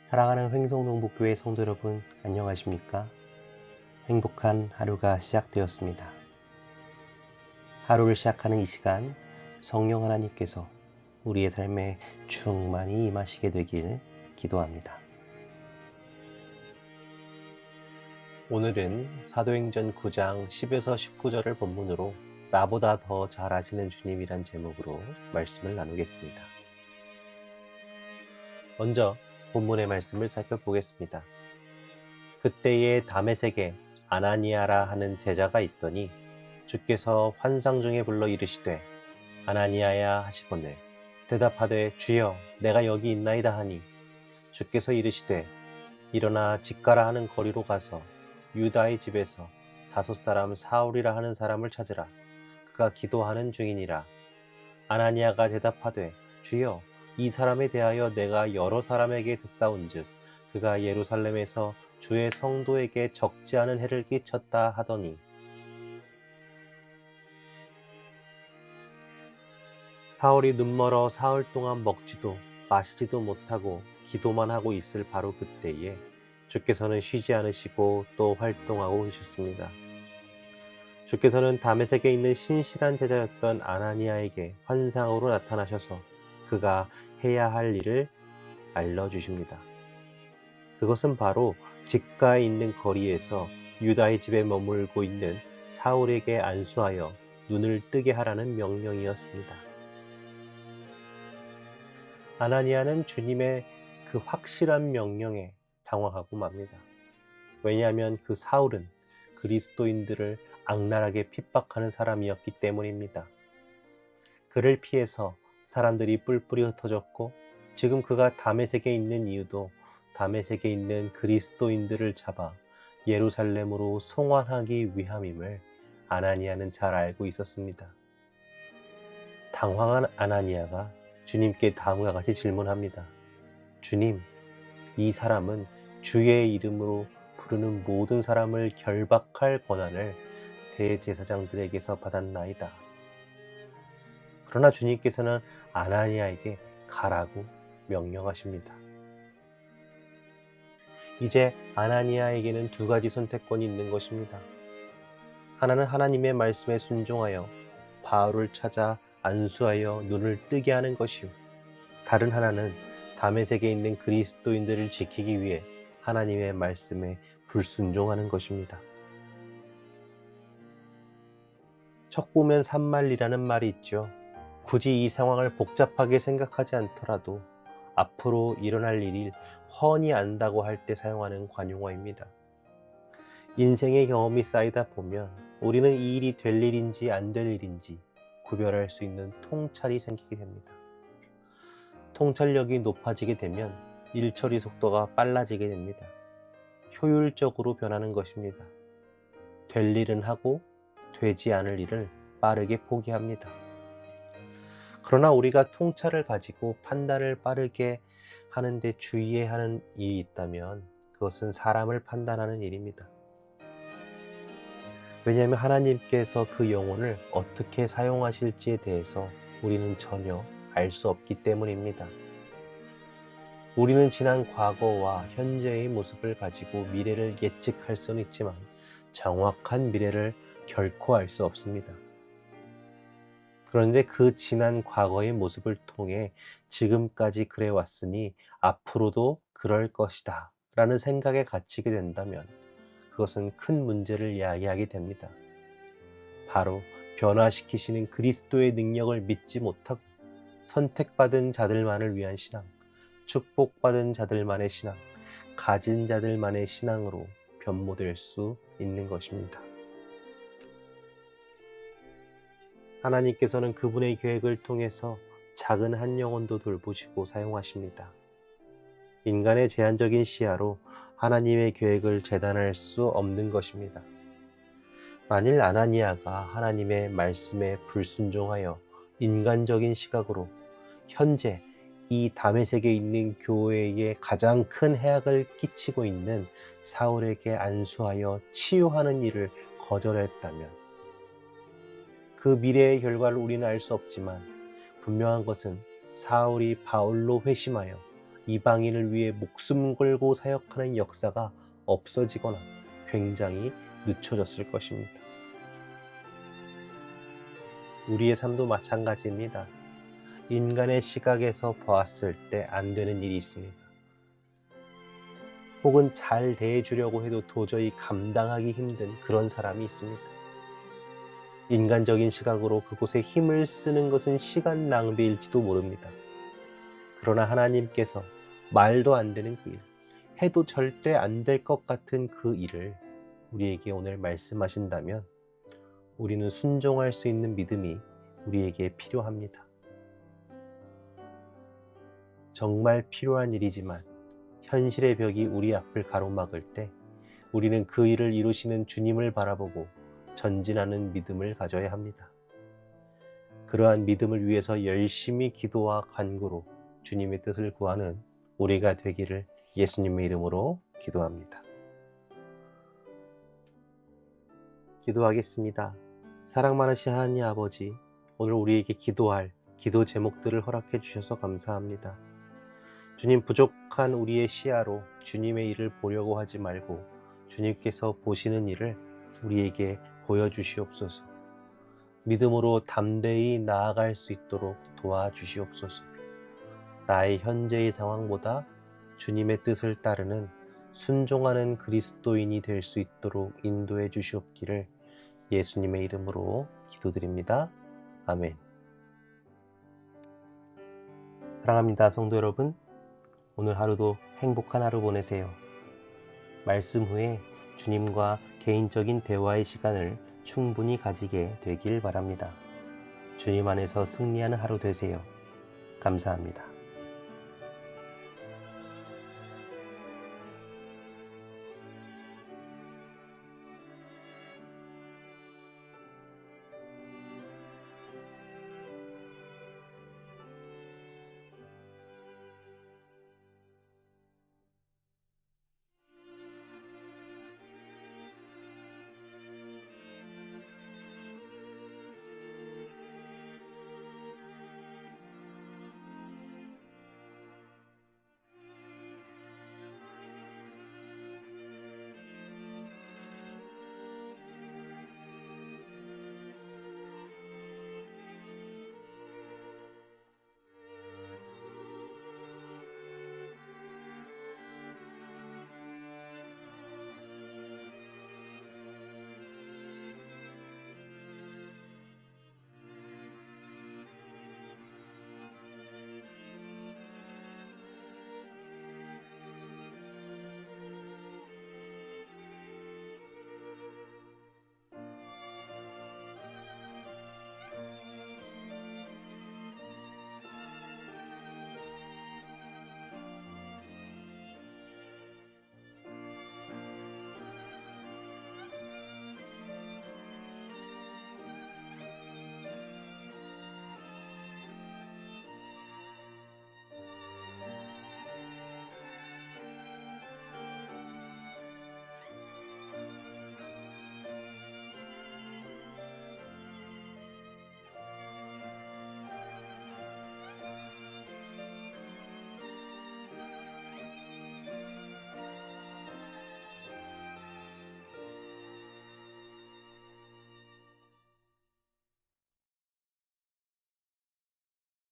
사랑하는 횡성동북교회 성도 여러분, 안녕하십니까? 행복한 하루가 시작되었습니다. 하루를 시작하는 이 시간, 성령 하나님께서 우리의 삶에 충만히 임하시게 되길 기도합니다. 오늘은 사도행전 9장 10에서 19절을 본문으로 나보다 더 잘 아시는 주님이란 제목으로 말씀을 나누겠습니다. 먼저 본문의 말씀을 살펴보겠습니다. 그때에 다메섹에 아나니아라 하는 제자가 있더니 주께서 환상 중에 불러 이르시되 아나니아야 하시거늘 대답하되 주여 내가 여기 있나이다 하니 주께서 이르시되 일어나 직가라 하는 거리로 가서 유다의 집에서 5 사람 사울이라 하는 사람을 찾으라. 그가 기도하는 중이니라. 아나니아가 대답하되 주여 이 사람에 대하여 내가 여러 사람에게 듣사온즉 그가 예루살렘에서 주의 성도에게 적지 않은 해를 끼쳤다 하더니 사울이 눈멀어 사흘 동안 먹지도 마시지도 못하고 기도만 하고 있을 바로 그때에 주께서는 쉬지 않으시고 또 활동하고 계셨습니다. 주께서는 다메섹에 있는 신실한 제자였던 아나니아에게 환상으로 나타나셔서 그가 해야 할 일을 알려주십니다. 그것은 바로 직가에 있는 거리에서 유다의 집에 머물고 있는 사울에게 안수하여 눈을 뜨게 하라는 명령이었습니다. 아나니아는 주님의 그 확실한 명령에 당황하고 맙니다. 왜냐하면 그 사울은 그리스도인들을 악랄하게 핍박하는 사람이었기 때문입니다. 그를 피해서 사람들이 뿔뿔이 흩어졌고 지금 그가 다메섹에 있는 이유도 다메섹에 있는 그리스도인들을 잡아 예루살렘으로 송환하기 위함임을 아나니아는 잘 알고 있었습니다. 당황한 아나니아가 주님께 다음과 같이 질문합니다. 주님, 이 사람은 주의 이름으로 부르는 모든 사람을 결박할 권한을 대제사장들에게서 받았나이다. 그러나 주님께서는 아나니아에게 가라고 명령하십니다. 이제 아나니아에게는 2가지 선택권이 있는 것입니다. 하나는 하나님의 말씀에 순종하여 바울을 찾아 안수하여 눈을 뜨게 하는 것이요. 다른 하나는 다메섹에 있는 그리스도인들을 지키기 위해 하나님의 말씀에 불순종하는 것입니다. 척 보면 산만리라는 말이 있죠. 굳이 이 상황을 복잡하게 생각하지 않더라도 앞으로 일어날 일을 훤히 안다고 할 때 사용하는 관용어입니다. 인생의 경험이 쌓이다 보면 우리는 이 일이 될 일인지 안 될 일인지 구별할 수 있는 통찰이 생기게 됩니다. 통찰력이 높아지게 되면 일 처리 속도가 빨라지게 됩니다. 효율적으로 변하는 것입니다. 될 일은 하고 되지 않을 일을 빠르게 포기합니다. 그러나 우리가 통찰을 가지고 판단을 빠르게 하는데 주의해야 하는 일이 있다면 그것은 사람을 판단하는 일입니다. 왜냐하면 하나님께서 그 영혼을 어떻게 사용하실지에 대해서 우리는 전혀 알 수 없기 때문입니다. 우리는 지난 과거와 현재의 모습을 가지고 미래를 예측할 수는 있지만 정확한 미래를 결코 알 수 없습니다. 그런데 그 지난 과거의 모습을 통해 지금까지 그래 왔으니 앞으로도 그럴 것이다 라는 생각에 갇히게 된다면 그것은 큰 문제를 이야기하게 됩니다. 바로 변화시키시는 그리스도의 능력을 믿지 못하고 선택받은 자들만을 위한 신앙, 축복받은 자들만의 신앙, 가진 자들만의 신앙으로 변모될 수 있는 것입니다. 하나님께서는 그분의 계획을 통해서 작은 한 영혼도 돌보시고 사용하십니다. 인간의 제한적인 시야로 하나님의 계획을 재단할 수 없는 것입니다. 만일 아나니아가 하나님의 말씀에 불순종하여 인간적인 시각으로 현재 이 다메섹에 있는 교회에 가장 큰 해악을 끼치고 있는 사울에게 안수하여 치유하는 일을 거절했다면 그 미래의 결과를 우리는 알 수 없지만 분명한 것은 사울이 바울로 회심하여 이방인을 위해 목숨 걸고 사역하는 역사가 없어지거나 굉장히 늦춰졌을 것입니다. 우리의 삶도 마찬가지입니다. 인간의 시각에서 보았을 때 안 되는 일이 있습니다. 혹은 잘 대해주려고 해도 도저히 감당하기 힘든 그런 사람이 있습니다. 인간적인 시각으로 그곳에 힘을 쓰는 것은 시간 낭비일지도 모릅니다. 그러나 하나님께서 말도 안 되는 그 일, 해도 절대 안 될 것 같은 그 일을 우리에게 오늘 말씀하신다면 우리는 순종할 수 있는 믿음이 우리에게 필요합니다. 정말 필요한 일이지만 현실의 벽이 우리 앞을 가로막을 때 우리는 그 일을 이루시는 주님을 바라보고 전진하는 믿음을 가져야 합니다. 그러한 믿음을 위해서 열심히 기도와 간구로 주님의 뜻을 구하는 우리가 되기를 예수님의 이름으로 기도합니다. 기도하겠습니다. 사랑 많으신 하나님 아버지, 오늘 우리에게 기도할 기도 제목들을 허락해 주셔서 감사합니다. 주님, 부족한 우리의 시야로 주님의 일을 보려고 하지 말고 주님께서 보시는 일을 우리에게 보여주시옵소서. 믿음으로 담대히 나아갈 수 있도록 도와주시옵소서. 나의 현재의 상황보다 주님의 뜻을 따르는 순종하는 그리스도인이 될 수 있도록 인도해 주시옵기를 예수님의 이름으로 기도드립니다. 아멘. 사랑합니다, 성도 여러분. 오늘 하루도 행복한 하루 보내세요. 말씀 후에 주님과 개인적인 대화의 시간을 충분히 가지게 되길 바랍니다. 주님 안에서 승리하는 하루 되세요. 감사합니다.